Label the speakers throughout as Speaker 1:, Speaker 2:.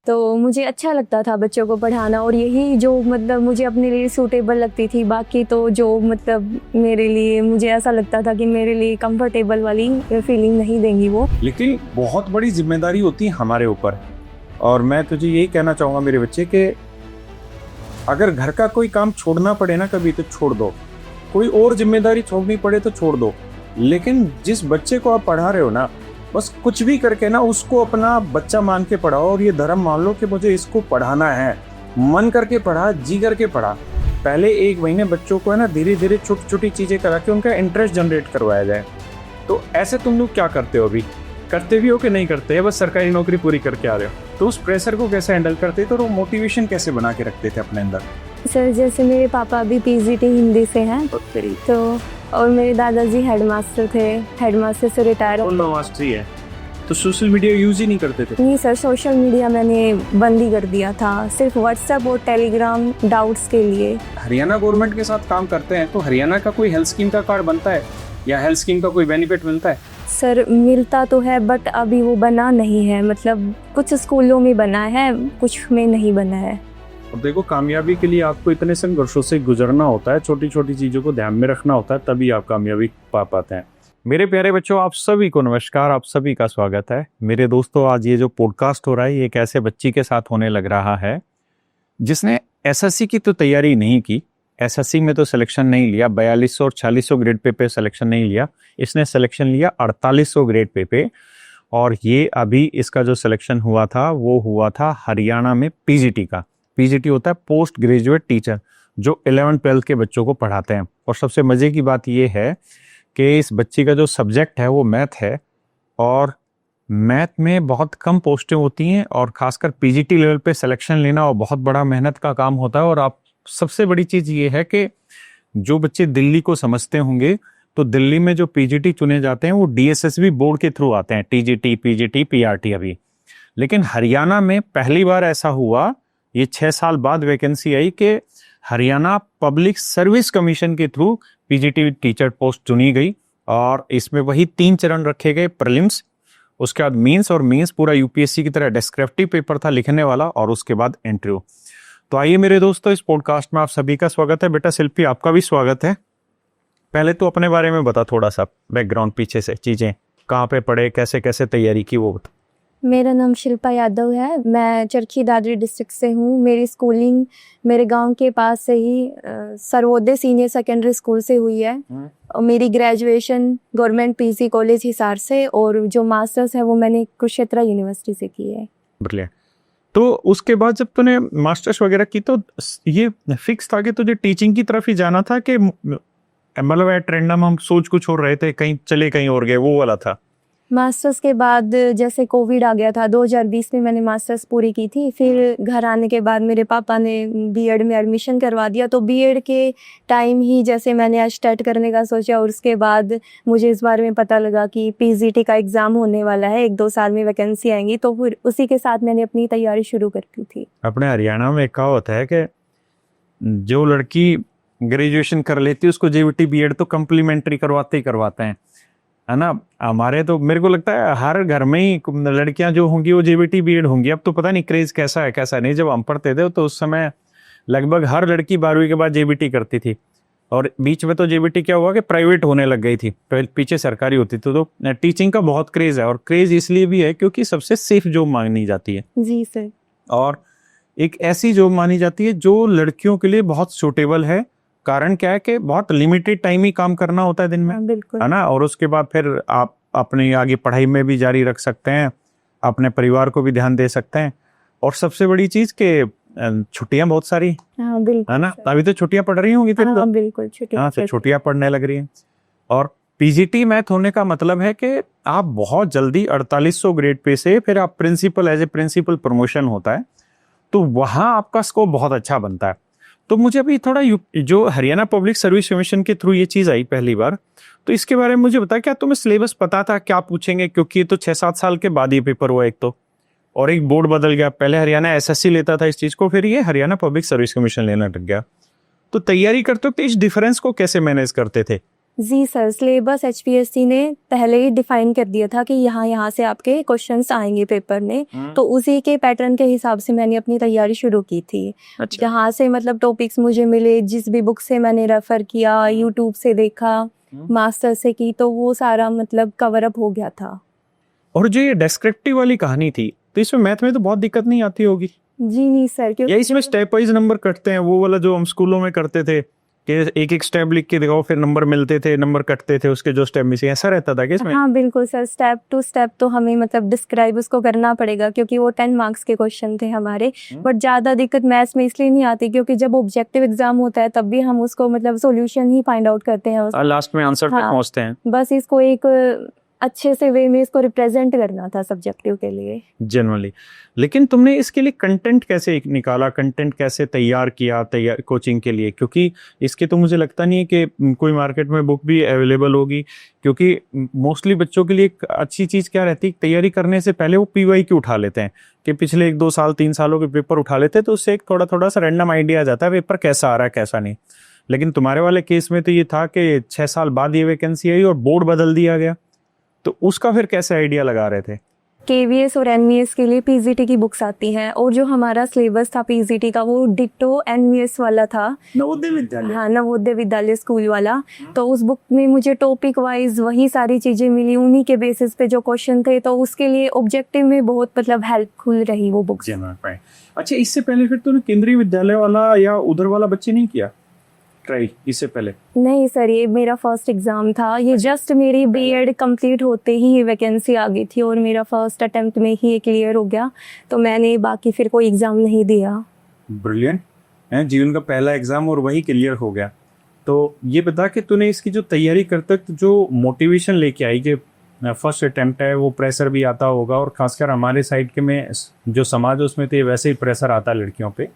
Speaker 1: तो मुझे अच्छा लगता था बच्चों को पढ़ाना, और यही जो मतलब मुझे अपने लिए सूटेबल लगती थी। बाकी तो जो मतलब मेरे लिए मुझे ऐसा लगता था कि मेरे लिए कंफर्टेबल वाली फीलिंग नहीं देंगी वो।
Speaker 2: लेकिन बहुत बड़ी जिम्मेदारी होती है हमारे ऊपर, और मैं तुझे यही कहना चाहूँगा मेरे बच्चे कि अगर घर का कोई काम छोड़ना पड़े ना कभी तो छोड़ दो, कोई और जिम्मेदारी छोड़नी पड़े तो छोड़ दो, लेकिन जिस बच्चे को आप पढ़ा रहे हो ना, बस कुछ भी करके ना उसको अपना बच्चा मान के पढ़ाओ, और ये धर्म मान लो कि मुझे इसको पढ़ाना है। मन करके पढ़ा, जी करके पढ़ा। पहले 1 महीने बच्चों को है ना धीरे धीरे छोटी छोटी चीज़ें करा के उनका इंटरेस्ट जनरेट करवाया जाए। तो ऐसे तुम लोग क्या करते हो, अभी करते भी हो कि नहीं करते है, बस सरकारी नौकरी पूरी करके आ रहे हो? तो उस प्रेशर को कैसे हैंडल करते थे और वो मोटिवेशन कैसे बना के रखते थे अपने अंदर?
Speaker 1: सर जैसे मेरे पापा भी पीजीटी हिंदी से हैं, तो और मेरे दादाजी हेडमास्टर थे, हेडमास्टर से रिटायर हो।
Speaker 2: मास्टरी है तो सोशल मीडिया यूज ही नहीं करते थे?
Speaker 1: नहीं सर, सोशल मीडिया मैंने बंद ही कर दिया था, सिर्फ व्हाट्सएप और टेलीग्राम डाउट्स के लिए।
Speaker 2: हरियाणा गवर्नमेंट के साथ काम करते हैं तो हरियाणा का कोई हेल्थ स्कीम का कार्ड बनता है या हेल्थ स्कीम का कोई बेनिफिट मिलता है?
Speaker 1: सर मिलता तो है, बट अभी वो बना नहीं है। मतलब कुछ स्कूलों में बना है, कुछ में नहीं बना है।
Speaker 2: और देखो, कामयाबी के लिए आपको इतने संघर्षों से गुजरना होता है, छोटी छोटी चीज़ों को ध्यान में रखना होता है, तभी आप कामयाबी पा पाते हैं। मेरे प्यारे बच्चों, आप सभी को नमस्कार, आप सभी का स्वागत है। मेरे दोस्तों, आज ये जो पॉडकास्ट हो रहा है ये एक ऐसे बच्ची के साथ होने लग रहा है जिसने एसएससी की तो तैयारी नहीं की, एसएससी में तो सिलेक्शन नहीं लिया, 4200 और 4600 ग्रेड पे सिलेक्शन नहीं लिया, इसने सिलेक्शन लिया 4800 ग्रेड पे। और ये अभी इसका जो सिलेक्शन हुआ था वो हुआ था हरियाणा में पीजीटी का। पीजीटी होता है पोस्ट ग्रेजुएट टीचर, जो 11th-12th के बच्चों को पढ़ाते हैं। और सबसे मजे की बात ये है कि इस बच्ची का जो सब्जेक्ट है वो मैथ है, और मैथ में बहुत कम पोस्टें होती हैं, और खासकर पीजीटी लेवल पे सिलेक्शन लेना और बहुत बड़ा मेहनत का काम होता है। और आप सबसे बड़ी चीज़ ये है कि जो बच्चे दिल्ली को समझते होंगे तो दिल्ली में जो पीजीटी चुने जाते हैं वो डीएसएसबी बोर्ड के थ्रू आते हैं, टीजीटी, पीजीटी, पीआरटी अभी। लेकिन हरियाणा में पहली बार ऐसा हुआ, ये 6 साल बाद वैकेंसी आई कि हरियाणा पब्लिक सर्विस कमीशन के थ्रू पीजीटी टीचर पोस्ट चुनी गई। और इसमें वही 3 चरण रखे गए, प्रीलिम्स, उसके बाद मेंस, और मेंस पूरा यूपीएससी की तरह डिस्क्रिप्टिव पेपर था लिखने वाला, और उसके बाद इंटरव्यू। तो आइए मेरे दोस्तों, इस पॉडकास्ट में आप सभी का स्वागत है। बेटा शिल्पी, आपका भी स्वागत है। पहले तो अपने बारे में बता, थोड़ा सा बैकग्राउंड, पीछे से चीजें, कहाँ पे पढ़े, कैसे कैसे तैयारी की, वो बता।
Speaker 1: मेरा नाम शिल्पा यादव है, मैं चरखी दादरी डिस्ट्रिक्ट से हूँ। मेरी स्कूलिंग मेरे गांव के पास से ही सर्वोदय सीनियर सेकेंडरी स्कूल से हुई है, और मेरी graduation government PC college Hisar से, और जो मास्टर्स है वो मैंने कुरुक्षेत्र यूनिवर्सिटी से की है।
Speaker 2: बढ़िया। तो उसके बाद जब तूने मास्टर्स वगैरह की तो ये फिक्स था कि तुझे टीचिंग की तरफ ही जाना था, कि मतलब ट्रेंड में हम सोच कुछ और रहे थे, कहीं चले कहीं और गए, वो वाला था?
Speaker 1: मास्टर्स के बाद जैसे कोविड आ गया था 2020 में, मैंने मास्टर्स पूरी की थी। फिर घर आने के बाद मेरे पापा ने बीएड में एडमिशन करवा दिया, तो बीएड के टाइम ही जैसे मैंने स्टार्ट करने का सोचा, और उसके बाद मुझे इस बारे में पता लगा कि पीजीटी का एग्ज़ाम होने वाला है, 1-2 साल में वैकेंसी आएंगी, तो फिर उसी के साथ मैंने अपनी तैयारी शुरू कर दी थी।
Speaker 2: अपने हरियाणा में एक कहावत है कि जो लड़की ग्रेजुएशन कर लेती है उसको जेबीटी बीएड तो कम्प्लीमेंट्री करवाते ही करवाते हैं, है ना। हमारे तो मेरे को लगता है हर घर में ही लड़कियां जो होंगी वो जेबीटी बीएड होंगी। अब तो पता नहीं क्रेज कैसा है कैसा नहीं। जब हम पढ़ते थे तो उस समय लगभग हर लड़की 12वीं के बाद जेबीटी करती थी, और बीच में तो जेबीटी क्या हुआ कि प्राइवेट होने लग गई थी, पीछे सरकारी होती थी। तो टीचिंग का बहुत क्रेज है, और क्रेज इसलिए भी है क्योंकि सबसे सेफ जॉब मानी जाती है।
Speaker 1: जी सर।
Speaker 2: और एक ऐसी जॉब मानी जाती है जो लड़कियों के लिए बहुत सूटेबल है। कारण क्या है कि बहुत लिमिटेड टाइम ही काम करना होता है दिन में,
Speaker 1: बिल्कुल,
Speaker 2: है ना। और उसके बाद फिर आप अपनी आगे पढ़ाई में भी जारी रख सकते हैं, अपने परिवार को भी ध्यान दे सकते हैं, और सबसे बड़ी चीज के छुट्टियां बहुत सारी,
Speaker 1: हाँ बिल्कुल,
Speaker 2: है ना। अभी तो छुट्टियां पड़ रही होंगी फिर तो?
Speaker 1: हाँ बिल्कुल,
Speaker 2: छुट्टियां पड़ने लग रही हैं। और पीजीटी मैथ होने का मतलब है कि आप बहुत जल्दी 4800 ग्रेड पे से फिर आप principal, as a principal promotion होता है, तो वहां आपका स्कोप बहुत अच्छा बनता है। तो मुझे अभी थोड़ा जो हरियाणा पब्लिक सर्विस कमीशन के थ्रू ये चीज आई पहली बार, तो इसके बारे में मुझे बता, क्या तुम्हें सिलेबस पता था क्या पूछेंगे? क्योंकि ये तो 6-7 साल के बाद ये पेपर हुआ एक तो, और एक बोर्ड बदल गया। पहले हरियाणा एसएससी लेता था इस चीज को, फिर ये हरियाणा पब्लिक सर्विस कमीशन लेना लग गया। तो तैयारी करते वक्त इस डिफरेंस को कैसे मैनेज करते थे?
Speaker 1: जी सर, सिलेबस एचपीएससी ने पहले ही डिफाइन कर दिया था कि यहाँ यहाँ से आपके क्वेश्चंस आएंगे पेपर में, तो उसी के पैटर्न के हिसाब से मैंने अपनी तैयारी शुरू की थी।
Speaker 2: अच्छा।
Speaker 1: जहाँ से मतलब टॉपिक्स मुझे मिले, जिस भी बुक से मैंने रेफर किया, यूट्यूब से देखा, मास्टर से की, तो वो सारा मतलब कवर अप हो गया था।
Speaker 2: और जो ये डेस्क्रिप्टिव वाली कहानी थी, तो इसमें मैथ में तो बहुत दिक्कत नहीं आती होगी,
Speaker 1: जी नहीं सर,
Speaker 2: या
Speaker 1: क्योंकि
Speaker 2: इसमें स्टेप वाइज नंबर कटते हैं, वो वाला जो हम स्कूलों में करते थे कि एक एक स्टेप लिख के दिखाओ, फिर नंबर मिलते थे, नंबर कटते थे, उसके जो स्टेप मिसिंग, ऐसा रहता था क्या इसमें?
Speaker 1: हाँ बिल्कुल सर, स्टेप टू स्टेप तो हमें मतलब डिस्क्राइब उसको करना पड़ेगा, क्योंकि वो 10 मार्क्स के क्वेश्चन थे हमारे। बट ज़्यादा दिक्कत मैथ्स में इसलिए नहीं आती क्योंकि जब ऑब्जेक्टिव एग्जाम होता है तब भी हम उसको मतलब सॉल्यूशन ही फाइंड आउट करते हैं।
Speaker 2: लास्ट में आंसर तक
Speaker 1: हाँ।
Speaker 2: पहुंचते हैं
Speaker 1: बस इसको एक अच्छे से वे में इसको रिप्रेजेंट करना था सब्जेक्टिव के लिए।
Speaker 2: जनरली। लेकिन तुमने इसके लिए कंटेंट कैसे निकाला, कंटेंट कैसे तैयार किया तैयार कोचिंग के लिए? क्योंकि इसके तो मुझे लगता नहीं है कि कोई मार्केट में बुक भी अवेलेबल होगी, क्योंकि मोस्टली बच्चों के लिए एक अच्छी चीज़ क्या रहती है, तैयारी करने से पहले वो PYQ उठा लेते हैं कि पिछले 1-2 साल 3 सालों के पेपर उठा लेते हैं, तो उससे एक थोड़ा सा रैंडम आइडिया आ जाता है पेपर कैसा आ रहा है कैसा नहीं। लेकिन तुम्हारे वाले केस में तो ये था कि 6 साल बाद ये वैकेंसी आई और बोर्ड बदल दिया गया, तो उसका फिर कैसे आइडिया लगा रहे थे?
Speaker 1: KVS और NVS के लिए PGT की बुक्स आती हैं, और जो हमारा सिलेबस था PGT का वो डिट्टो NVS वाला था।
Speaker 2: नवोदय विद्यालय।
Speaker 1: हाँ, नवोदय विद्यालय स्कूल वाला। तो उस बुक में मुझे टॉपिक वाइज वही सारी चीज़ें मिली, उन्हीं के बेसिस पे जो क्वेश्चन थे, तो उसके लिए ऑब्जेक्टिव में बहुत मतलब हेल्पफुल रही वो बुक।
Speaker 2: अच्छा, इससे पहले फिर तूने केंद्रीय विद्यालय वाला या उधर वाला बच्चे नहीं किया ट्राई इससे पहले?
Speaker 1: नहीं सर, ये मेरा फर्स्ट एग्जाम था। ये जस्ट मेरी बीएड कंप्लीट होते ही ये वैकेंसी आ गई थी और मेरा फर्स्ट अटेम्प्ट में ही ये क्लियर हो गया, तो मैंने बाकी फिर कोई एग्जाम नहीं दिया।
Speaker 2: ब्रिलियंट है, जीवन का पहला एग्जाम और वही क्लियर हो गया। तो ये बता कि तूने इसकी जो तैयारी करते वक्त जो मोटिवेशन लेके आई कि फर्स्ट अटेम्प्ट है, वो प्रेशर भी आता होगा, और खासकर हमारे साइड के में जो समाज उसमें तो वैसे ही प्रेशर आता है लड़कियों पे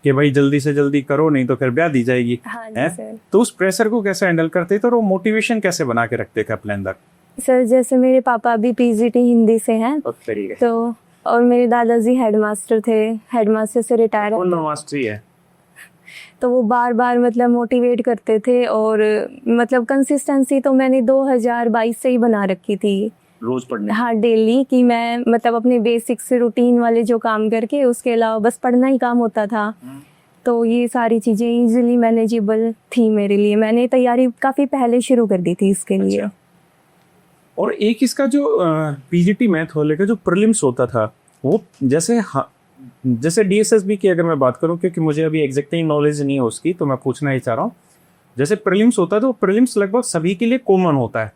Speaker 2: कि भाई जल्दी से जल्दी करो नहीं तो फिर ब्याह दी जाएगी।
Speaker 1: हाँ जी
Speaker 2: है?
Speaker 1: सर।
Speaker 2: तो उस प्रेशर को कैसे हैंडल करते थे और वो मोटिवेशन कैसे बना के रखते थे अपने अंदर?
Speaker 1: सर जैसे मेरे पापा भी PGT हिंदी से हैं, तो और मेरे दादाजी हेडमास्टर थे, हेडमास्टर से रिटायर
Speaker 2: है,
Speaker 1: तो वो बार बार मतलब मोटिवेट करते थे, और मतलब कंसिस्टेंसी तो मैंने 2022 से ही बना रखी थी
Speaker 2: रोज पढ़ने।
Speaker 1: हाँ, डेली कि मैं मतलब अपने बेसिक्स रूटीन वाले जो काम करके उसके अलावा बस पढ़ना ही काम होता था। तो ये सारी चीज़ें इजीली मैनेजेबल थी मेरे लिए। मैंने तैयारी काफ़ी पहले शुरू कर दी थी इसके लिए।
Speaker 2: अच्छा। और एक इसका जो PGT मैथ वाले का जो प्रीलिम्स होता था, वो जैसे DSSB की अगर मैं बात करूं, क्योंकि मुझे अभी एग्जैक्टली नॉलेज नहीं है उसकी, तो मैं पूछना ही चाह रहा हूँ। जैसे प्रीलिम्स होता है तो प्रीलिम्स लगभग सभी के लिए कॉमन होता है,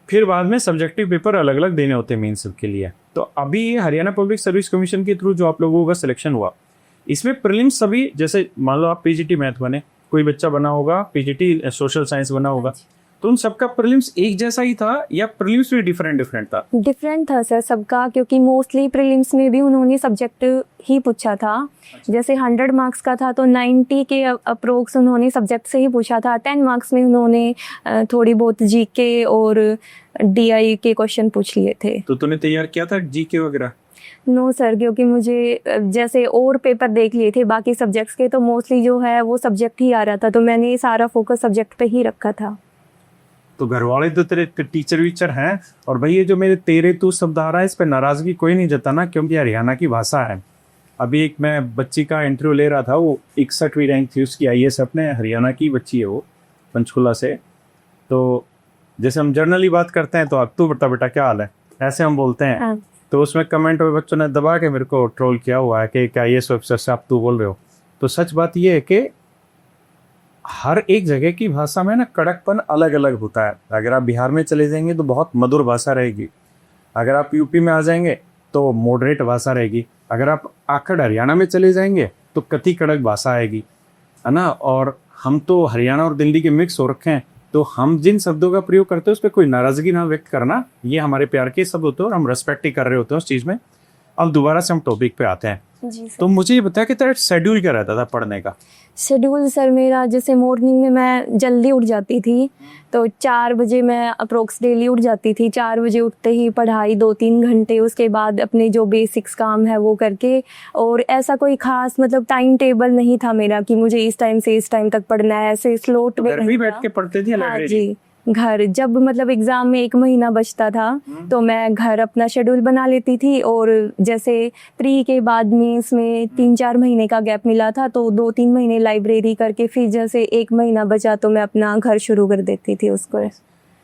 Speaker 2: फिर बाद में सब्जेक्टिव पेपर अलग अलग देने होते हैं मेंस के लिए। तो अभी ये हरियाणा पब्लिक सर्विस कमीशन के थ्रू जो आप लोगों का सिलेक्शन हुआ, इसमें प्रीलिम्स सभी, जैसे मान लो आप PGT मैथ बने, कोई बच्चा बना होगा PGT सोशल साइंस बना होगा, तो उन सबका प्रीलिम्स एक जैसा ही था या प्रीलिम्स भी डिफरेंट था?
Speaker 1: डिफरेंट था सर सबका, क्योंकि मोस्टली प्रीलिम्स में भी उन्होंने सब्जेक्ट ही पूछा था। जैसे 100 मार्क्स का था तो 90 के अप्रोक्स उन्होंने सब्जेक्ट से ही पूछा था। 10 मार्क्स में उन्होंने थोड़ी बहुत GK और DI के क्वेश्चन पूछ लिए थे।
Speaker 2: तो तूने तैयार किया था GK वगैरह?
Speaker 1: नो सर, क्योंकि मुझे जैसे और पेपर देख लिए थे बाकी सब्जेक्ट्स के, तो मोस्टली जो है वो सब्जेक्ट ही आ रहा था, तो मैंने सारा फोकस सब्जेक्ट पे ही रखा था।
Speaker 2: तो घर वाले तो तेरे टीचर वीचर हैं, और भाई ये जो मेरे तेरे तू शब्द आ रहा है, इस पर नाराजगी कोई नहीं जताना, क्योंकि हरियाणा की भाषा है। अभी एक मैं बच्ची का इंटरव्यू ले रहा था, वो 61वीं रैंक थी उसकी IAS, अपने हरियाणा की बच्ची है वो, पंचकुला से। तो जैसे हम जर्नली बात करते हैं तो अब तू बता बेटा क्या हाल है, ऐसे हम बोलते हैं।
Speaker 1: हाँ।
Speaker 2: तो उसमें कमेंट में बच्चों ने दबा के मेरे को ट्रोल किया हुआ है कि क्या IAS ऑफिसर से आप तू बोल रहे हो। तो सच बात ये है कि हर एक जगह की भाषा में ना कड़कपन अलग अलग होता है। अगर आप बिहार में चले जाएंगे तो बहुत मधुर भाषा रहेगी, अगर आप यूपी में आ जाएंगे तो मॉडरेट भाषा रहेगी, अगर आप आखिर हरियाणा में चले जाएंगे तो कति कड़क भाषा आएगी, है ना। और हम तो हरियाणा और दिल्ली के मिक्स हो रखे हैं, तो हम जिन शब्दों का प्रयोग करते हैं उस पर कोई नाराजगी ना व्यक्त करना, ये हमारे प्यार के शब्द होते हैं और हम रेस्पेक्ट ही कर रहे होते हैं उस चीज़ में। अब दोबारा से हम टॉपिक पे आते हैं।
Speaker 1: जी सर।
Speaker 2: तो मुझे ये बताया कि तेरा शेड्यूल क्या रहता था पढ़ने का?
Speaker 1: शेड्यूल सर मेरा जैसे मॉर्निंग में मैं जल्दी उठ जाती थी, तो 4 बजे मैं अप्रोक्स डेली उठ जाती थी। 4 बजे उठते ही पढ़ाई 2-3 घंटे, उसके बाद अपने जो बेसिक्स काम है वो करके, और ऐसा कोई ख़ास मतलब टाइम टेबल नहीं था मेरा कि मुझे इस टाइम से इस टाइम तक पढ़ना है, ऐसे स्लॉट में
Speaker 2: घर भी
Speaker 1: नहीं
Speaker 2: बैठ
Speaker 1: था।
Speaker 2: के पढ़ते थे या
Speaker 1: हाँ
Speaker 2: लाइब्रेरी?
Speaker 1: जी, घर जब मतलब एग्ज़ाम में 1 महीना बचता था तो मैं घर अपना शेड्यूल बना लेती थी, और जैसे प्री के बाद में इसमें 3-4 महीने का गैप मिला था, तो 2-3 महीने लाइब्रेरी करके फिर जैसे 1 महीना बचा तो मैं अपना घर शुरू कर देती थी उसको।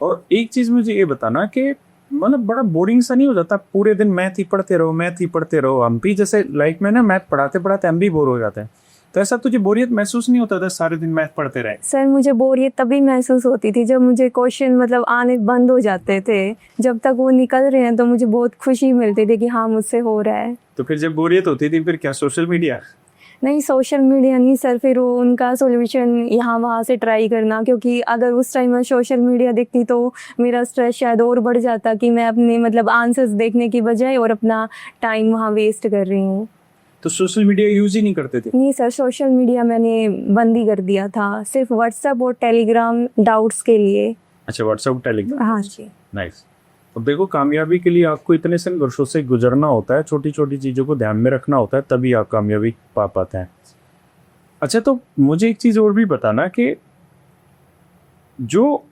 Speaker 2: और एक चीज मुझे ये बताना कि मतलब बड़ा बोरिंग सा नहीं हो जाता पूरे दिन मैथ ही पढ़ते रहो, मैथ ही पढ़ते रहो? हम भी जैसे लाइफ में ना मैथ पढ़ाते पढ़ाते हम भी बोर हो जाते हैं, तो ऐसा तुझे बोरियत महसूस नहीं होता था सारे दिन मैथ पढ़ते रहे?
Speaker 1: सर मुझे बोरियत तभी महसूस होती थी जब मुझे क्वेश्चन मतलब आने बंद हो जाते थे। जब तक वो निकल रहे हैं तो मुझे बहुत खुशी मिलती थी कि हाँ मुझसे हो रहा है।
Speaker 2: तो फिर जब बोरियत होती थी फिर क्या सोशल मीडिया?
Speaker 1: नहीं, सोशल मीडिया नहीं सर, फिर वो उनका सॉल्यूशन यहाँ वहाँ से ट्राई करना, क्योंकि अगर उस टाइम मैं सोशल मीडिया देखती तो मेरा स्ट्रेस शायद और बढ़ जाता कि मैं अपने मतलब आंसर्स देखने की बजाय और अपना टाइम वहाँ वेस्ट कर रही हूँ।
Speaker 2: तो सोशल मीडिया यूज ही नहीं करते थे?
Speaker 1: नहीं सर, सोशल मीडिया मैंने बंद ही कर दिया था, सिर्फ व्हाट्सएप और टेलीग्राम डाउट्स के लिए।
Speaker 2: अच्छा, व्हाट्सएप, टेलीग्राम।
Speaker 1: हाँ जी।
Speaker 2: नाइस। अब देखो, कामयाबी के लिए आपको इतने संघर्षों से गुजरना होता है, छोटी छोटी चीज़ों को ध्यान में रखना होता है, तभी आप कामयाबी पा पाते हैं। अच्छा, तो मुझे एक चीज़ और भी बताना कि जो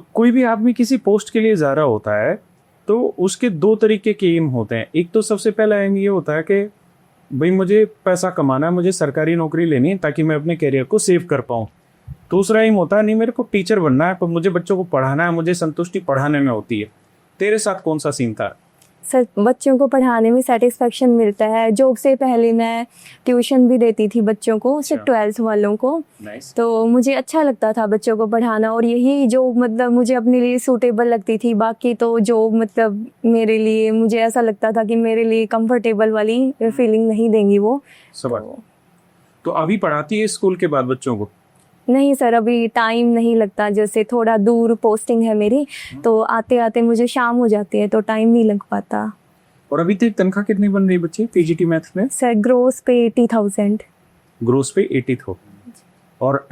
Speaker 2: कोई भी आदमी किसी पोस्ट के लिए जा रहा होता है तो उसके 2 तरीके के एम होते हैं। एक तो सबसे पहला एम ये होता है कि भाई मुझे पैसा कमाना है, मुझे सरकारी नौकरी लेनी है ताकि मैं अपने करियर को सेव कर पाऊँ। दूसरा एम होता है नहीं मेरे को टीचर बनना है, पर मुझे बच्चों को पढ़ाना है, मुझे संतुष्टि पढ़ाने में होती है। तेरे साथ कौन सा सीन था?
Speaker 1: सर बच्चों को पढ़ाने में सेटिस्फेक्शन मिलता है। जॉब से पहले मैं ट्यूशन भी देती थी बच्चों को, सिर्फ 12th वालों को।
Speaker 2: नाइस।
Speaker 1: तो मुझे अच्छा लगता था बच्चों को पढ़ाना, और यही जो मतलब मुझे अपने लिए सूटेबल लगती थी। बाकी तो जो मतलब मेरे लिए मुझे ऐसा लगता था कि मेरे लिए कंफर्टेबल वाली फीलिंग नहीं देंगी वो।
Speaker 2: तो अभी पढ़ाती है स्कूल के बाद बच्चों को?
Speaker 1: नहीं सर, अभी टाइम नहीं लगता, जैसे थोड़ा दूर पोस्टिंग है मेरी, तो आते आते मुझे शाम हो जाती है तो टाइम नहीं लग पाता।
Speaker 2: और अभी तक तनख्वाह कितनी बन रही बच्चे पीजीटी मैथ्स में?
Speaker 1: सर ग्रोस पे 80,000।
Speaker 2: ग्रोस पे 80,000। और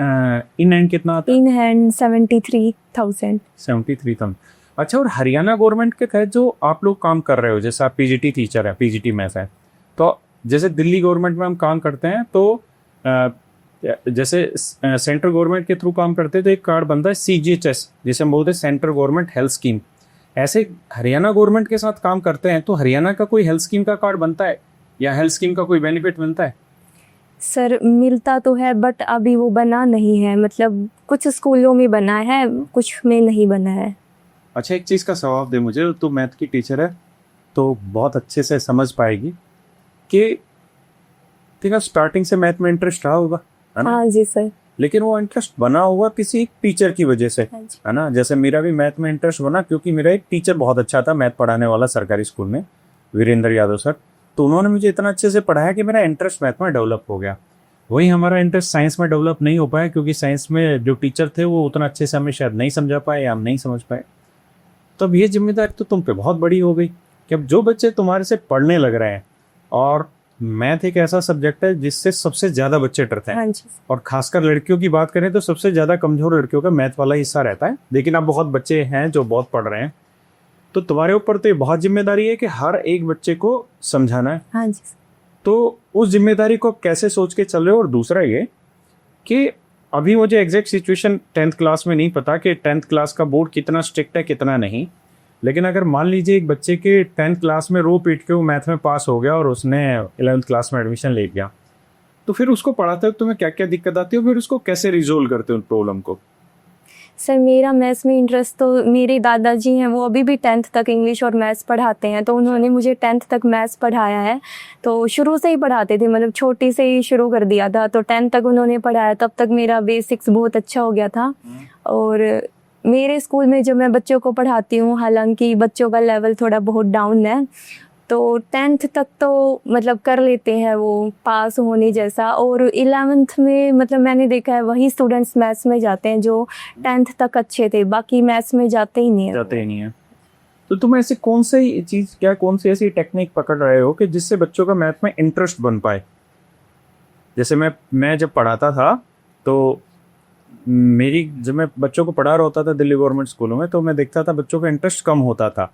Speaker 2: इन हैंड कितना आता है?
Speaker 1: In hand 73,000।
Speaker 2: 73,000। अच्छा, और हरियाणा गवर्नमेंट के तहत जो आप लोग काम कर रहे हो, जैसे आप पीजीटी टीचर है, पीजीटी मैथ्स है, तो जैसे दिल्ली गवर्नमेंट में हम काम करते हैं तो जैसे सेंट्रल गवर्नमेंट के थ्रू काम करते हैं तो एक कार्ड बनता है CGHS, जिसे हम बोलते हैं सेंट्रल गवर्नमेंट हेल्थ स्कीम। ऐसे हरियाणा गवर्नमेंट के साथ काम करते हैं तो हरियाणा का कोई हेल्थ स्कीम का कार्ड बनता है या हेल्थ स्कीम का कोई बेनिफिट मिलता है?
Speaker 1: सर मिलता तो है, बट अभी वो बना नहीं है, मतलब कुछ स्कूलों में बना है, कुछ में नहीं बना है।
Speaker 2: अच्छा, एक चीज़ का जवाब दे मुझे, तो मैथ की टीचर है तो बहुत अच्छे से समझ पाएगी कि तेरा स्टार्टिंग से मैथ में इंटरेस्ट रहा होगा, है ना?
Speaker 1: हाँ जी सर।
Speaker 2: लेकिन वो इंटरेस्ट बना हुआ किसी एक टीचर की वजह से,
Speaker 1: हाँ जी।
Speaker 2: है ना? जैसे मेरा भी मैथ में इंटरेस्ट बना क्योंकि मेरा एक टीचर बहुत अच्छा था मैथ पढ़ाने वाला सरकारी स्कूल में, वीरेंद्र यादव सर। तो उन्होंने मुझे इतना अच्छे से पढ़ाया कि मेरा इंटरेस्ट मैथ में डेवलप हो गया। वही हमारा इंटरेस्ट साइंस में डेवलप नहीं हो पाया क्योंकि साइंस में जो टीचर थे वो उतना अच्छे से हमें शायद नहीं समझा पाए या हम नहीं समझ पाए। तो अब ये जिम्मेदारी तो तुम पे बहुत बड़ी हो गई कि अब जो बच्चे तुम्हारे से पढ़ने लग रहे हैं, और मैथ एक ऐसा सब्जेक्ट है जिससे सबसे ज़्यादा बच्चे डरते हैं।
Speaker 1: हाँ जी।
Speaker 2: और खासकर लड़कियों की बात करें तो सबसे ज़्यादा कमज़ोर लड़कियों का मैथ वाला हिस्सा रहता है, लेकिन अब बहुत बच्चे हैं जो बहुत पढ़ रहे हैं। तो तुम्हारे ऊपर तो ये बहुत जिम्मेदारी है कि हर एक बच्चे को समझाना है।
Speaker 1: हाँ जी।
Speaker 2: तो उस जिम्मेदारी को कैसे सोच के चल रहे हो? और दूसरा ये कि अभी मुझे एग्जैक्ट सिचुएशन 10th क्लास में नहीं पता कि 10th क्लास का बोर्ड कितना स्ट्रिक्ट है कितना नहीं, लेकिन अगर मान लीजिए एक बच्चे के 10th क्लास में रो पीट के वो मैथ में पास हो गया और उसने 11th क्लास में एडमिशन ले गया, तो फिर उसको पढ़ाते वक्त तुम्हें क्या क्या दिक्कत आती है, फिर उसको कैसे रिजोल्व करते हो उन प्रॉब्लम को?
Speaker 1: सर मेरा मैथ्स में इंटरेस्ट तो मेरे दादाजी हैं, वो अभी भी 10th तक इंग्लिश और मैथ्स पढ़ाते हैं, तो उन्होंने मुझे 10th तक मैथ्स पढ़ाया है। तो शुरू से ही पढ़ाते थे, मतलब छोटी से ही शुरू कर दिया था, तो 10th तक उन्होंने पढ़ाया, तब तक मेरा बेसिक्स बहुत अच्छा हो गया था। और मेरे स्कूल में जब मैं बच्चों को पढ़ाती हूँ, हालांकि बच्चों का लेवल थोड़ा बहुत डाउन है, तो 10th तक तो मतलब कर लेते हैं वो पास होने जैसा। और 11th में मतलब मैंने देखा है वही स्टूडेंट्स मैथ्स में जाते हैं जो 10th तक अच्छे थे, बाकी मैथ्स में जाते ही नहीं है।
Speaker 2: जाते ही नहीं है। तो तुम ऐसे कौन सी चीज क्या कौन सी ऐसी टेक्निक पकड़ रहे हो कि जिससे बच्चों का मैथ में इंटरेस्ट बन पाए? जैसे मैं जब पढ़ाता था तो जब मैं बच्चों को पढ़ा रहा होता था दिल्ली गवर्नमेंट स्कूलों में, तो मैं देखता था बच्चों का इंटरेस्ट कम होता था।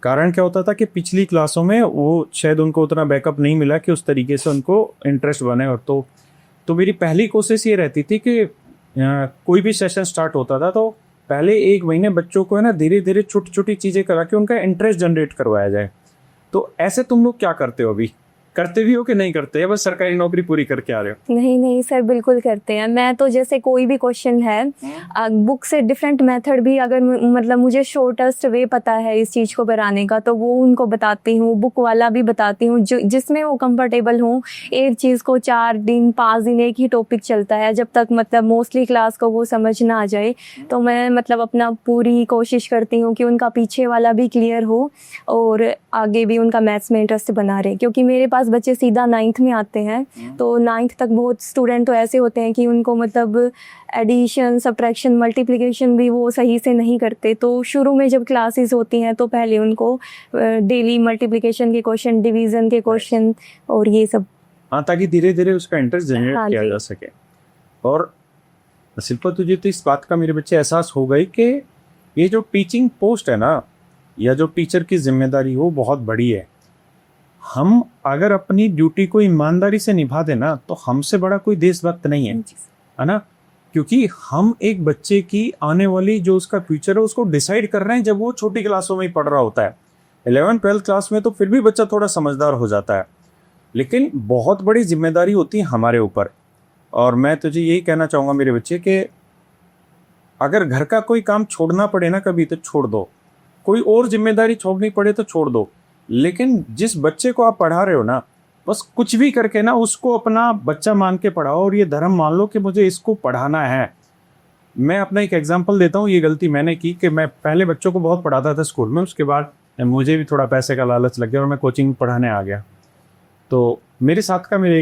Speaker 2: कारण क्या होता था कि पिछली क्लासों में वो शायद उनको उतना बैकअप नहीं मिला कि उस तरीके से उनको इंटरेस्ट बने। और तो मेरी पहली कोशिश ये रहती थी कि कोई भी सेशन स्टार्ट होता था तो पहले 1 महीने बच्चों को है ना धीरे धीरे छोटी छोटी चीज़ें करा के उनका इंटरेस्ट जनरेट करवाया जाए। तो ऐसे तुम लोग क्या करते हो? अभी करते भी हो कि नहीं करते, या बस सरकारी नौकरी पूरी करके आ रहे हो?
Speaker 1: नहीं नहीं सर, बिल्कुल करते हैं। मैं तो जैसे कोई भी क्वेश्चन है बुक से डिफरेंट मेथड भी अगर मतलब मुझे शॉर्टेस्ट वे पता है इस चीज़ को बनाने का तो वो उनको बताती हूँ, बुक वाला भी बताती हूँ, जो जिसमें वो कंफर्टेबल हूँ। एक चीज़ को 4 दिन 5 दिन एक ही टॉपिक चलता है, जब तक मतलब मोस्टली क्लास को वो समझ ना आ जाए तो मैं मतलब अपना पूरी कोशिश करती हूँ कि उनका पीछे वाला भी क्लियर हो और आगे भी उनका मैथ्स में इंटरेस्ट बना रहे। क्योंकि मेरे पास बच्चे सीधा 9th में आते हैं तो 9th तक बहुत स्टूडेंट तो ऐसे होते हैं कि उनको मतलब एडिशन सब्ट्रैक्शन मल्टीप्लिकेशन भी वो सही से नहीं करते। तो शुरू में जब क्लासेस होती हैं तो पहले उनको डेली मल्टीप्लिकेशन के क्वेश्चन, डिवीज़न के क्वेश्चन और ये सब,
Speaker 2: हाँ, ताकि धीरे धीरे उसका इंटरेस्ट जनरेट
Speaker 1: हाँ
Speaker 2: किया
Speaker 1: जी।
Speaker 2: जा सके। और शिल्पा, तुझे तो इस बात का मेरे बच्चे एहसास हो गई कि ये जो टीचिंग पोस्ट है ना, या जो टीचर की जिम्मेदारी हो, बहुत बड़ी है। हम अगर अपनी ड्यूटी को ईमानदारी से निभा देना तो हमसे बड़ा कोई देशभक्त नहीं है ना? क्योंकि हम एक बच्चे की आने वाली जो उसका फ्यूचर है उसको डिसाइड कर रहे हैं जब वो छोटी क्लासों में ही पढ़ रहा होता है। 11th-12th क्लास में तो फिर भी बच्चा थोड़ा समझदार हो जाता है, लेकिन बहुत बड़ी जिम्मेदारी होती है हमारे ऊपर। और मैं तुझे यही कहना चाहूँगा मेरे बच्चे कि अगर घर का कोई काम छोड़ना पड़े ना कभी तो छोड़ दो, कोई और जिम्मेदारी छोड़नी पड़े तो छोड़ दो, लेकिन जिस बच्चे को आप पढ़ा रहे हो ना, बस कुछ भी करके ना उसको अपना बच्चा मान के पढ़ाओ और ये धर्म मान लो कि मुझे इसको पढ़ाना है। मैं अपना एक एग्जांपल देता हूँ। ये गलती मैंने की कि मैं पहले बच्चों को बहुत पढ़ाता था स्कूल में, उसके बाद मुझे भी थोड़ा पैसे का लालच लग गया और मैं कोचिंग पढ़ाने आ गया। तो मेरे साथ का मेरे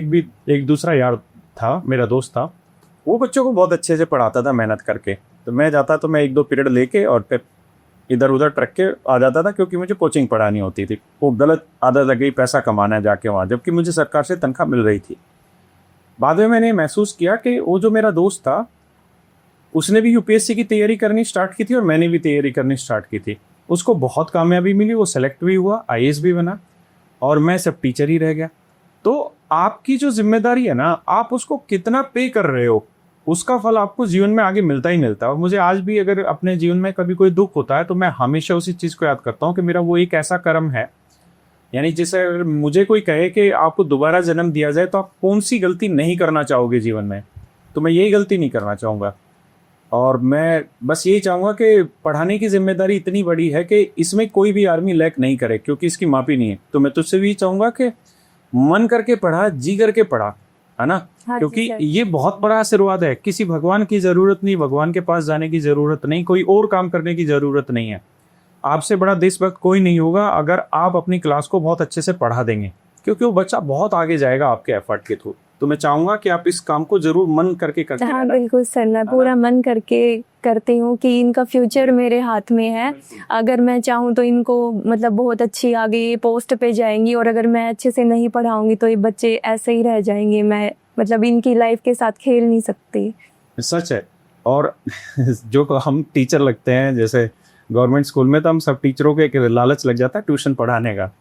Speaker 2: एक दूसरा यार था, मेरा दोस्त था, वो बच्चों को बहुत अच्छे से पढ़ाता था मेहनत करके। तो मैं जाता तो मैं 1-2 पीरियड लेके और फिर इधर उधर ट्रक के आ जाता था, क्योंकि मुझे कोचिंग पढ़ानी होती थी। वो गलत आदत लग गई, पैसा कमाना है जाके वहाँ, जबकि मुझे सरकार से तनख्वाह मिल रही थी। बाद में मैंने महसूस किया कि वो जो मेरा दोस्त था उसने भी यूपीएससी की तैयारी करनी स्टार्ट की थी और मैंने भी तैयारी करनी स्टार्ट की थी। उसको बहुत कामयाबी मिली, वो सेलेक्ट भी हुआ, आईएएस भी बना, और मैं सब टीचर ही रह गया। तो आपकी जो जिम्मेदारी है ना, आप उसको कितना पे कर रहे हो उसका फल आपको जीवन में आगे मिलता ही मिलता है। और मुझे आज भी अगर अपने जीवन में कभी कोई दुख होता है तो मैं हमेशा उसी चीज़ को याद करता हूँ कि मेरा वो एक ऐसा कर्म है, यानी जैसे अगर मुझे कोई कहे कि आपको दोबारा जन्म दिया जाए तो आप कौन सी गलती नहीं करना चाहोगे जीवन में, तो मैं यही गलती नहीं करना चाहूँगा। और मैं बस यही चाहूँगा कि पढ़ाने की जिम्मेदारी इतनी बड़ी है कि इसमें कोई भी आदमी लैक नहीं करे, क्योंकि इसकी मापी नहीं है। तो मैं तुझसे भी चाहूँगा कि मन करके पढ़ा, जी करके पढ़ा, है ना?
Speaker 1: हाँ
Speaker 2: क्योंकि
Speaker 1: जी सर।
Speaker 2: ये बहुत बड़ा आशीर्वाद है। किसी भगवान की जरूरत नहीं, भगवान के पास जाने की जरूरत नहीं, कोई और काम करने की जरूरत नहीं है। आपसे बड़ा देशभक्त कोई नहीं होगा अगर आप अपनी क्लास को बहुत अच्छे से पढ़ा देंगे, क्योंकि वो बच्चा बहुत आगे जाएगा आपके एफर्ट के थ्रू। तो मैं चाहूंगा कि आप इस काम को जरूर मन करके करते
Speaker 1: हाँ
Speaker 2: रहना।
Speaker 1: बिल्कुल सर, मैं पूरा मन करके करती हूँ कि इनका फ्यूचर मेरे हाथ में है। अगर मैं चाहूँ तो इनको मतलब बहुत अच्छी आगे पोस्ट पे जाएंगी, और अगर मैं अच्छे से नहीं पढ़ाऊंगी तो ये बच्चे ऐसे ही रह जाएंगे। मैं मतलब इनकी लाइफ के साथ खेल नहीं सकती।
Speaker 2: सच है। और जो हम टीचर लगते हैं जैसे गवर्नमेंट स्कूल में, तो हम सब टीचरों को एक लालच लग जाता है ट्यूशन पढ़ाने का।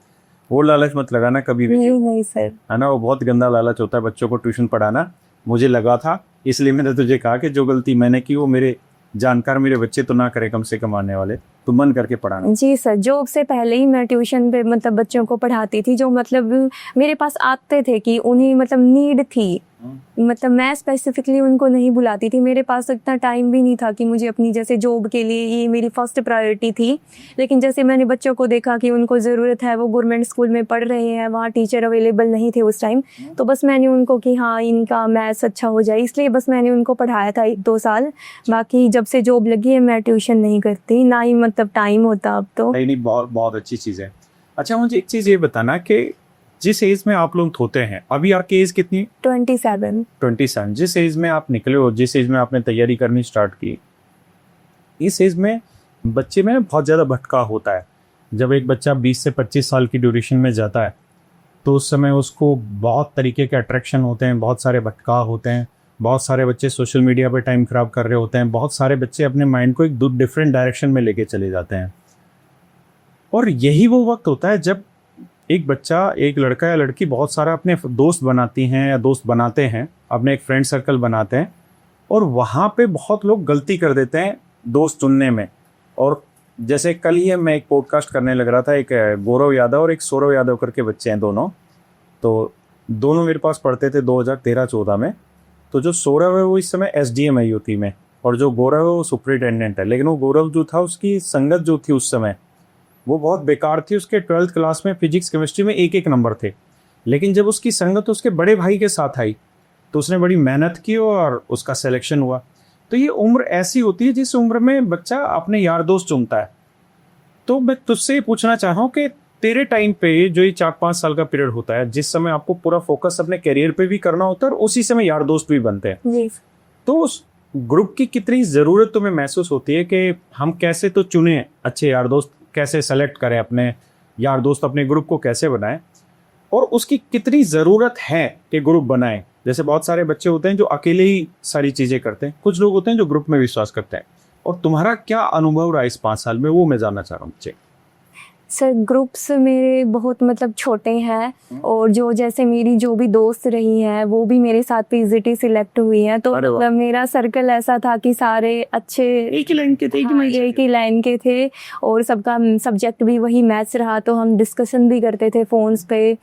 Speaker 2: वो लालच मत लगाना कभी भी,
Speaker 1: नहीं सर।
Speaker 2: है ना? वो बहुत गंदा लालच होता है बच्चों को ट्यूशन पढ़ाना। मुझे लगा था, इसलिए मैंने तुझे कहा कि जो गलती मैंने की वो मेरे जानकार मेरे बच्चे तो ना करें, कम से कम आने वाले। तो मन करके पढ़ाना।
Speaker 1: जी सर, जॉब से पहले ही मैं ट्यूशन पे मतलब बच्चों को पढ़ाती थी, जो मतलब मेरे पास आते थे कि उन्हें मतलब नीड थी। मतलब मैं स्पेसिफिकली उनको नहीं बुलाती थी, मेरे पास इतना टाइम भी नहीं था कि मुझे अपनी जैसे जॉब के लिए ये मेरी फर्स्ट प्रायोरिटी थी। लेकिन जैसे मैंने बच्चों को देखा कि उनको ज़रूरत है, वो गवर्नमेंट स्कूल में पढ़ रहे हैं, वहाँ टीचर अवेलेबल नहीं थे उस टाइम, तो बस मैंने उनको कि हाँ इनका मैथ्स अच्छा हो जाए, इसलिए बस मैंने उनको पढ़ाया था 1-2 साल। बाकी जब से जॉब लगी है मैं ट्यूशन नहीं करती, ना ही मतलब टाइम होता अब तो।
Speaker 2: नहीं, बहुत अच्छी चीज़ है। अच्छा, मुझे एक चीज़ ये बताना कि जिस एज में आप लोग होते हैं, अभी आपकी एज कितनी?
Speaker 1: 27।
Speaker 2: 27। जिस एज में आप निकले हो, जिस एज में आपने तैयारी करनी स्टार्ट की, इस एज में बच्चे में बहुत ज़्यादा भटका होता है। जब एक बच्चा 20 से 25 साल की ड्यूरेशन में जाता है तो उस समय उसको बहुत तरीके के अट्रैक्शन होते हैं, बहुत सारे भटकाव होते हैं, बहुत सारे बच्चे सोशल मीडिया पे टाइम खराब कर रहे होते हैं, बहुत सारे बच्चे अपने माइंड को एक डिफरेंट डायरेक्शन में लेके चले जाते हैं। और यही वो वक्त होता है जब एक बच्चा, एक लड़का या लड़की बहुत सारा अपने दोस्त बनाती हैं या दोस्त बनाते हैं, अपने एक फ्रेंड सर्कल बनाते हैं, और वहाँ पे बहुत लोग गलती कर देते हैं दोस्त चुनने में। और जैसे कल ही मैं एक पॉडकास्ट करने लग रहा था, एक गौरव यादव और एक सौरव यादव करके बच्चे हैं दोनों, तो दोनों मेरे पास पढ़ते थे 2013-14 में। तो जो सौरव है वो इस समय SDM है यूपी में, और जो गौरव है वो सुपरिटेंडेंट है। लेकिन वो गौरव जो था, उसकी संगत जो थी उस समय वो बहुत बेकार थी। उसके 12th क्लास में फिजिक्स केमिस्ट्री में 1-1 नंबर थे, लेकिन जब उसकी संगत उसके बड़े भाई के साथ आई तो उसने बड़ी मेहनत की और उसका सिलेक्शन हुआ। तो ये उम्र ऐसी होती है जिस उम्र में बच्चा अपने यार दोस्त चुनता है। तो मैं तुझसे ये पूछना चाह रहा हूँ कि तेरे टाइम पे जो ये 4-5 साल का पीरियड होता है, जिस समय आपको पूरा फोकस अपने करियर पे भी करना होता है और उसी समय यार दोस्त भी बनते हैं,
Speaker 1: जी।
Speaker 2: तो उस ग्रुप की कितनी ज़रूरत तुम्हें महसूस होती है कि हम कैसे तो चुने अच्छे यार दोस्त, कैसे सेलेक्ट करें अपने यार दोस्त, अपने ग्रुप को कैसे बनाएं, और उसकी कितनी ज़रूरत है कि ग्रुप बनाएं? जैसे बहुत सारे बच्चे होते हैं जो अकेले ही सारी चीज़ें करते हैं, कुछ लोग होते हैं जो ग्रुप में विश्वास करते हैं। और तुम्हारा क्या अनुभव रहा इस 5 साल में, वो मैं जानना चाह रहा हूँ मुझे।
Speaker 1: सर ग्रुप्स मेरे बहुत मतलब छोटे हैं, और जो जैसे मेरी जो भी दोस्त रही हैं वो भी मेरे साथ PGT सिलेक्ट हुई हैं। तो
Speaker 2: अरे वाह।
Speaker 1: मतलब मेरा सर्कल ऐसा था कि सारे अच्छे
Speaker 2: एक ही लाइन के थे,
Speaker 1: एक ही लाइन के थे, और सबका सब्जेक्ट भी वही मैथ्स रहा। तो हम डिस्कशन भी करते थे फ़ोन्स पे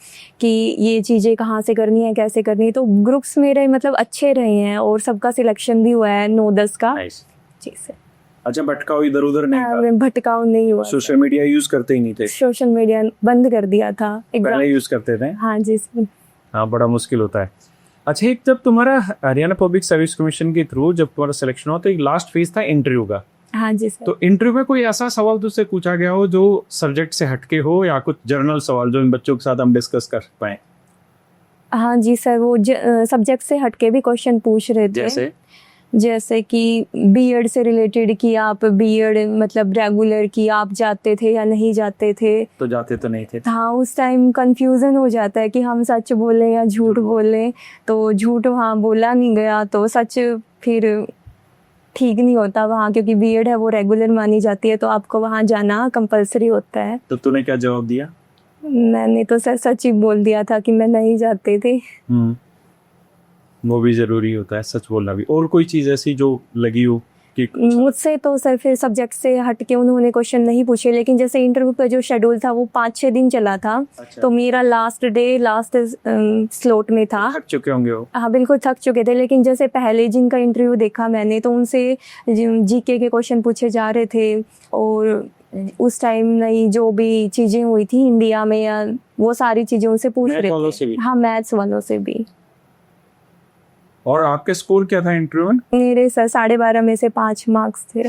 Speaker 1: कि ये चीज़ें कहाँ से करनी है, कैसे करनी है। तो ग्रुप्स मेरे मतलब अच्छे रहे हैं, और सबका सिलेक्शन भी हुआ है 9-10 का। जी सर।
Speaker 2: अच्छा, भटकाव इधर उधर नहीं था?
Speaker 1: भटकाव नहीं हुआ।
Speaker 2: सोशल मीडिया यूज करते ही नहीं थे?
Speaker 1: सोशल मीडिया बंद कर दिया था
Speaker 2: पहले यूज करते थे?
Speaker 1: हाँ जी सर।
Speaker 2: हाँ, बड़ा मुश्किल होता है। अच्छा, एक जब तुम्हारा हरियाणा पब्लिक सर्विस कमीशन के थ्रू जब तुम्हारा सिलेक्शन हुआ तो एक लास्ट फेज था इंटरव्यू का।
Speaker 1: हाँ जी सर।
Speaker 2: तो इंटरव्यू में कोई ऐसा सवाल तुझसे पूछा गया हो जो सब्जेक्ट से हटके हो, या कुछ जर्नल सवाल जो इन बच्चों के साथ हम डिस्कस कर पाए?
Speaker 1: हाँ जी सर, वो सब्जेक्ट से हटके भी क्वेश्चन पूछ रहे थे। जैसे कि बीएड से रिलेटेड कि आप बीएड मतलब रेगुलर की आप जाते थे या नहीं जाते थे?
Speaker 2: तो जाते तो नहीं थे।
Speaker 1: हाँ, उस टाइम कंफ्यूजन हो जाता है कि हम सच बोलें या झूठ बोलें। तो झूठ वहाँ बोला नहीं गया, तो सच फिर ठीक नहीं होता वहाँ, क्योंकि बीएड है वो रेगुलर मानी जाती है, तो आपको वहाँ जाना कंपलसरी होता है।
Speaker 2: तो तूने क्या जवाब दिया?
Speaker 1: मैंने तो सर सच ही बोल दिया था कि मैं नहीं जाते थे।
Speaker 2: वो भी जरूरी होता है, सच बोलना भी। और कोई चीज ऐसी जो लगी हो कि
Speaker 1: मुझसे तो सर फिर सब्जेक्ट से हटके उन्होंने क्वेश्चन नहीं पूछे, लेकिन जैसे इंटरव्यू का जो शेड्यूल था वो 5-6 दिन चला था।
Speaker 2: अच्छा।
Speaker 1: तो मेरा लास्ट स्लॉट में था।
Speaker 2: थक चुके होंगे वो?
Speaker 1: हाँ बिल्कुल थक चुके थे, लेकिन जैसे पहले जिनका इंटरव्यू देखा मैंने तो उनसे जीके के क्वेश्चन पूछे जा रहे थे, और उस टाइम नई जो भी चीजें हुई थी इंडिया में या वो सारी चीजें उनसे पूछ रहे थे। हाँ, मैथ्स वालों से भी।
Speaker 2: और आपके स्कोर क्या था इंटरव्यू में?
Speaker 1: मेरे सर 12.5 में से 5 मार्क्स थे।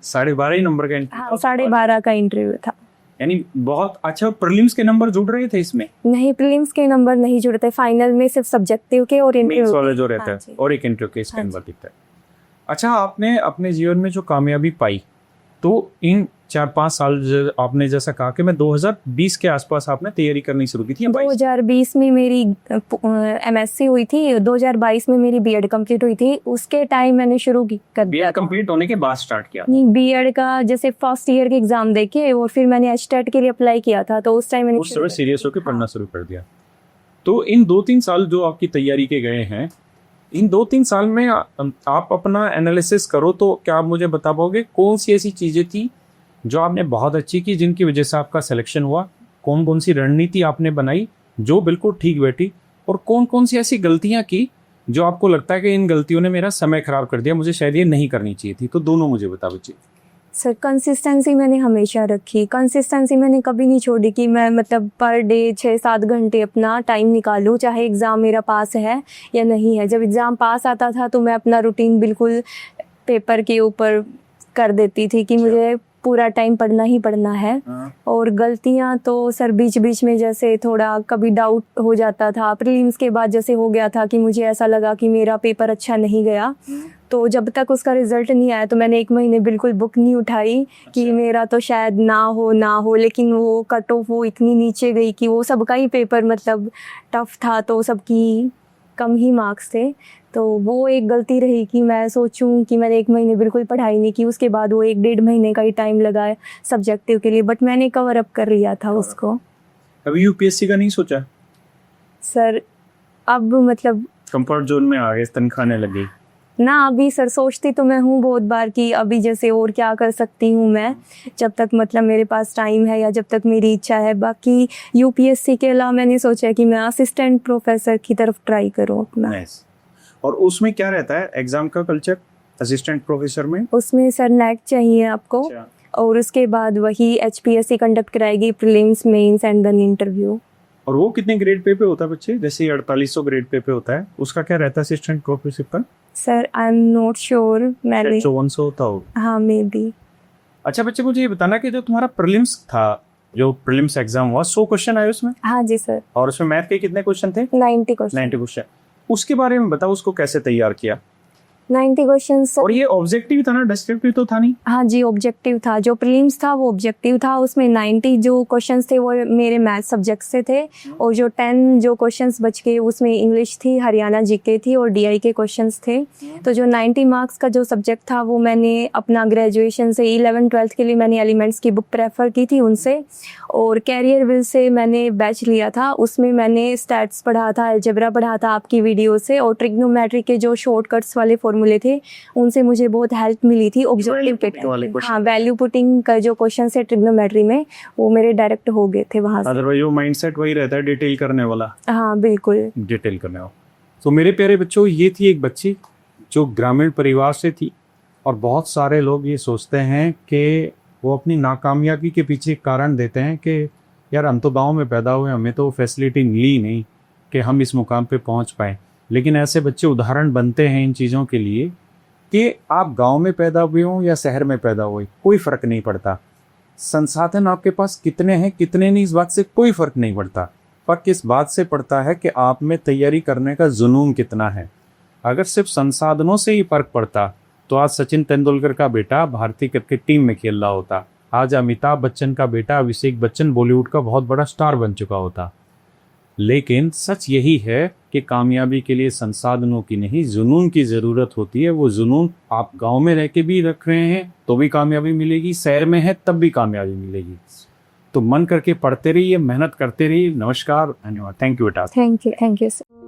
Speaker 2: 12.5 ही नंबर का इंटरव्यू?
Speaker 1: हाँ, 12.5 का इंटरव्यू था।
Speaker 2: यानी बहुत अच्छा। प्रीलिम्स के नंबर जुड़ रहे थे इसमें?
Speaker 1: नहीं, प्रीलिम्स के नंबर नहीं जुड़ते, फाइनल में सिर्फ सब्जेक्टिव के और
Speaker 2: मेंस वाले
Speaker 1: इंटरव्यू
Speaker 2: जो रहता है, और एक इंटरव्यू के इसके नंबर दिखता है। अच्छा, आपने अपने जीवन में जो कामयाबी पाई, तो इन 4-5 साल आपने जैसा कहा कि मैं 2020 के आसपास आपने तैयारी करनी शुरू की थी?
Speaker 1: 2020 में मेरी MSc हुई थी, 2022 में मेरी बीएड कंप्लीट हुई थी। उसके टाइम मैंने शुरू कर दिया।
Speaker 2: बीएड कंप्लीट होने के बाद स्टार्ट किया?
Speaker 1: नहीं, बीएड का जैसे फर्स्ट ईयर के एग्जाम देके और फिर मैंने HTET के लिए अप्लाई किया था, तो उस टाइम मैंने
Speaker 2: उस समय सीरियस होकर पढ़ना शुरू कर दिया। तो इन 2-3 साल जो आपकी तैयारी के गए हैं, इन 2-3 साल में आप अपना एनालिसिस करो तो क्या आप मुझे बता पाओगे कौन सी ऐसी चीज़ें थी जो आपने बहुत अच्छी की जिनकी वजह से आपका सिलेक्शन हुआ? कौन कौन सी रणनीति आपने बनाई जो बिल्कुल ठीक बैठी, और कौन कौन सी ऐसी गलतियां की जो आपको लगता है कि इन गलतियों ने मेरा समय खराब कर दिया, मुझे शायद ये नहीं करनी चाहिए थी? तो दोनों मुझे बता बच्चे।
Speaker 1: सर कंसिस्टेंसी मैंने हमेशा रखी। कंसिस्टेंसी मैंने कभी नहीं छोड़ी कि मैं मतलब पर डे 6-7 घंटे अपना टाइम निकालूं, चाहे एग्ज़ाम मेरा पास है या नहीं है। जब एग्ज़ाम पास आता था तो मैं अपना रूटीन बिल्कुल पेपर के ऊपर कर देती थी कि मुझे पूरा टाइम पढ़ना ही पढ़ना है। और गलतियां तो सर बीच बीच में जैसे थोड़ा कभी डाउट हो जाता था, प्रीलिम्स के बाद जैसे हो गया था कि मुझे ऐसा लगा कि मेरा पेपर अच्छा नहीं गया, तो जब तक उसका रिजल्ट नहीं आया तो मैंने 1 महीने बिल्कुल बुक नहीं उठाई कि मेरा तो शायद ना हो, लेकिन वो कट ऑफ वो इतनी नीचे गई कि वो सबका ही पेपर मतलब टफ था, तो सबकी कम ही मार्क्स थे। तो वो एक गलती रही कि मैं सोचूं कि मैंने 1 महीने बिल्कुल पढ़ाई नहीं की, उसके बाद वो 1-1.5 महीने का ही टाइम लगा है सब्जेक्टिव के लिए, बट मैंने कवर अप कर लिया था उसको।
Speaker 2: कभी यूपीएससी का नहीं सोचा?
Speaker 1: सर अब मतलब
Speaker 2: कंफर्ट जोन में आ गए, तनख्वाह आने लगी?
Speaker 1: ना अभी सर सोचती तो मैं हूँ बहुत बार कि अभी जैसे और क्या कर सकती हूँ मैं, जब तक मतलब मेरे पास टाइम है या जब तक मेरी इच्छा है। बाकी यूपीएससी के अलावा मैंने सोचा है कि मैं असिस्टेंट प्रोफेसर की तरफ ट्राई करूँ अपना।
Speaker 2: Nice. और उसमें क्या रहता है एग्जाम का कल्चर असिस्टेंट प्रोफेसर में?
Speaker 1: उसमें सर नेट चाहिए आपको,
Speaker 2: अच्छा।
Speaker 1: और उसके बाद वही एचपीएससी कंडक्ट कराएगी, prelims, mains and then interview.
Speaker 2: और वो कितने ग्रेड पे होता है बच्चे? जैसे 4800 ग्रेड पे होता है, उसका क्या रहता है असिस्टेंट प्रोफेसर का?
Speaker 1: Sir I am not sure, मैंने
Speaker 2: 100 होता हो।
Speaker 1: हाँ मे बी।
Speaker 2: अच्छा बच्चे, मुझे ये बताना कि जो तुम्हारा प्रीलिम्स था, जो प्रीलिम्स एग्जाम हुआ, 100 क्वेश्चन आए उसमें?
Speaker 1: हाँ जी सर।
Speaker 2: और उसमें मैथ के कितने क्वेश्चन थे?
Speaker 1: 90 क्वेश्चन।
Speaker 2: 90 क्वेश्चन। उसके बारे में बताओ, उसको कैसे तैयार किया?
Speaker 1: 90 क्वेश्चन सर।
Speaker 2: और ये ऑब्जेक्टिव था ना, डिस्क्रिप्टिव तो था नहीं?
Speaker 1: हाँ जी ऑब्जेक्टिव था, जो प्रीलिम्स था वो ऑब्जेक्टिव था, उसमें 90 जो क्वेश्चंस थे वो मेरे मैथ सब्जेक्ट से थे, और जो 10 जो क्वेश्चंस बच गए उसमें इंग्लिश थी, हरियाणा जीके थी और डीआई के क्वेश्चंस थे। तो जो 90 मार्क्स का जो सब्जेक्ट था वो मैंने अपना ग्रेजुएशन से 11-12 के लिए मैंने एलिमेंट्स की बुक प्रेफर की थी उनसे, और कैरियर विल से मैंने बैच लिया था, उसमें मैंने स्टैट्स पढ़ा था, अलजेब्रा पढ़ा था आपकी वीडियो से, और ट्रिग्नोमेट्री के जो शॉर्टकट्स वाले फॉर्मूले थे उनसे मुझे बहुत हेल्प मिली थी। ऑब्जेक्टिव हाँ वैल्यू पुटिंग का जो क्वेश्चन है ट्रिग्नोमेट्री में वो मेरे डायरेक्ट हो गए थे वहाँ से।
Speaker 2: अदरवाइज वो माइंडसेट वही रहता है, डिटेल करने वाला।
Speaker 1: हाँ बिल्कुल
Speaker 2: डिटेल करने वाला। तो मेरे प्यारे बच्चों, ये थी एक बच्ची जो ग्रामीण परिवार से थी, और बहुत सारे लोग ये सोचते हैं कि वो अपनी नाकामयाबी के पीछे कारण देते हैं कि यार हम तो गांव में पैदा हुए, हमें तो फैसिलिटी मिली नहीं कि हम इस मुकाम पे पहुंच पाए। लेकिन ऐसे बच्चे उदाहरण बनते हैं इन चीज़ों के लिए कि आप गांव में पैदा हुए हों या शहर में पैदा हुए, कोई फ़र्क नहीं पड़ता। संसाधन आपके पास कितने हैं कितने नहीं, इस बात से कोई फ़र्क नहीं पड़ता। फ़र्क इस बात से पड़ता है कि आप में तैयारी करने का जुनून कितना है। अगर सिर्फ संसाधनों से ही फ़र्क पड़ता तो आज सचिन तेंदुलकर का बेटा भारतीय क्रिकेट टीम में खेल रहा होता, आज अमिताभ बच्चन का बेटा अभिषेक बच्चन बॉलीवुड का बहुत बड़ा स्टार बन चुका होता। लेकिन सच यही है कि कामयाबी के लिए संसाधनों की नहीं, जुनून की ज़रूरत होती है। वो जुनून आप गांव में रह के भी रख रहे हैं तो भी कामयाबी मिलेगी, शहर में है तब भी कामयाबी मिलेगी। तो मन करके पढ़ते रहिए, मेहनत करते रहिए। नमस्कार, धन्यवाद, थैंक यू बेटा।
Speaker 1: Thank you sir.